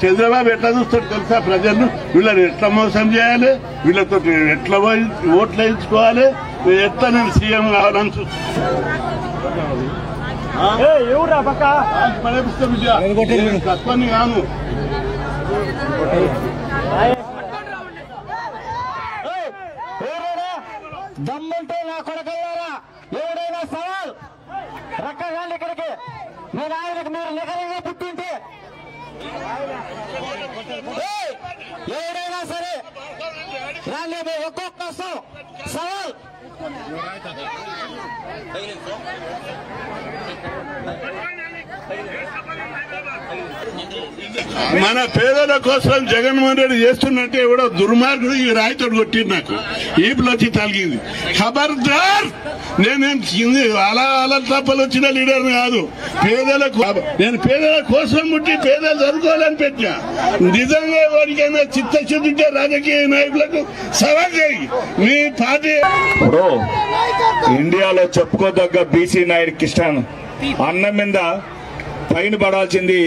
చంద్రబాబు ఎట్లా చూస్తాడు తెలుసా ప్రజలను? వీళ్ళని ఎట్లా మోసం చేయాలి, వీళ్ళతో ఎట్లా ఓట్లు వేయించుకోవాలి, ఎట్లా నేను సీఎం కావాలని తక్కువని కాను. దమ్ముంటే నా కొడకల్లారా ఎవడైనా సవాల్ రక్కగాండి ఇక్కడికి. మీరు ఆయనకు మీరు నిగరంగా పుట్టింటే ఎవడైనా సరే రాండి, ఒక్కొక్క సవాల్. మన పేదల కోసం జగన్మోహన్ రెడ్డి చేస్తున్నట్టే ఎవడో దుర్మార్గుడు ఈ రాయితోడు కొట్టింది, నాకు ఈపులో వచ్చి తలిగింది. ఖబర్దార్, నేనేం అలా తప్పలు వచ్చిన లీడర్ కాదు. పేదలకు నేను పేదల కోసం పుట్టి పేదలు చదువుకోవాలని పెట్టినా. నిజంగా ఎవరికైనా చిత్తశుద్ధి ఉంటే రాజకీయ నాయకులకు సవాల్ చేయి. మీ పార్టీ ఇండియాలో చెప్పుకోదగ్గ బీసీ నాయుడు కిషన్ అన్న మీద పైన పడాల్సింది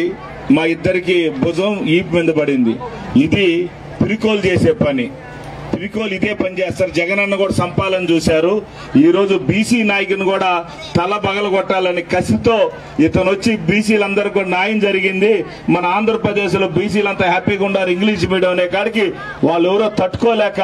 మా ఇద్దరికి భుజం ఈపు మీద పడింది. ఇది పిరికోలు చేసే పని. పిరికోలు ఇదే పని చేస్తారు. జగన్ అన్న కూడా సంపాలని చూశారు. ఈ రోజు బీసీ నాయకుని కూడా తల పగల కొట్టాలని కసితో ఇతను వచ్చి బీసీలందరికీ కూడా న్యాయం జరిగింది. మన ఆంధ్రప్రదేశ్ లో బీసీలంతా హ్యాపీగా ఉన్నారు. ఇంగ్లీష్ మీడియం అనే కాడికి వాళ్ళు ఎవరో తట్టుకోలేక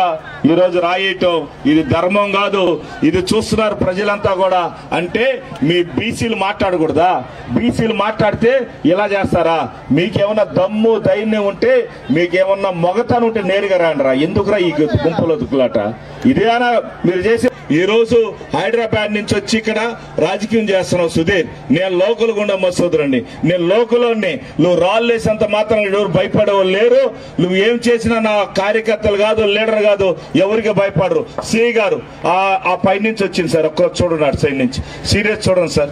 ఈ రోజు రాయటం ఇది ధర్మం కాదు. ఇది చూస్తున్నారు ప్రజలంతా కూడా. అంటే మీ బీసీలు మాట్లాడకూడదా? బీసీలు మాట్లాడితే ఇలా చేస్తారా? మీకేమన్నా దమ్ము ధైర్యం ఉంటే, మీకేమన్నా మొగతనం ఉంటే నేరుగా రాండిరా. ఎందుకురా ఈ గుంపులో దుక్కులాట? ఇదేనా మీరు చేసే? ఈ రోజు హైదరాబాద్ నుంచి వచ్చి ఇక్కడ రాజకీయం చేస్తున్నావు సుధీర్. నేను లోకల్ గుండా మసూదరండి, నేను లోకల్లోని. నువ్వు రాళ్ళు వేసేంత మాత్రం ఎవరు భయపడేవాళ్ళు లేరు. నువ్వు ఏం చేసినా నా కార్యకర్తలు కాదు, లీడర్ కాదు, ఎవరికి భయపడరు. సిఐ గారు ఆ పై నుంచి వచ్చింది సార్, ఒక్క చూడండి సైడ్ నుంచి. సీరియస్ చూడండి సార్.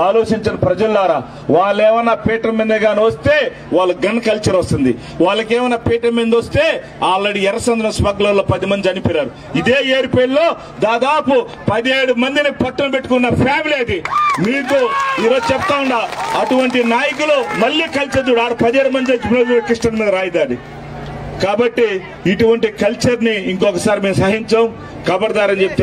ఆలోచించిన ప్రజలారా, వాళ్ళు ఏమన్నా పీఠం మీద గాని వస్తే వాళ్ళ గన్ కల్చర్ వస్తుంది. వాళ్ళకి ఏమైనా పీఠం మీద వస్తే ఆల్రెడీ ఎర్రసంద్రం స్మగ్లర్లో 10 మంది చనిపోయారు. ఇదే ఏరిపల్లిలో దాదాపు 17 మందిని పట్టున పెట్టుకున్న ఫ్యామిలీ అది. మీకు ఈరోజు చెప్తా ఉండా, అటువంటి నాయకులు మళ్ళీ కల్చర్ చూడు. 17 మంది చచ్చిపోయిన కృష్ణ మీద రాయిదాది. కాబట్టి ఇటువంటి కల్చర్ ని ఇంకొకసారి మేము సహించాం. ఖబర్దారని చెప్తే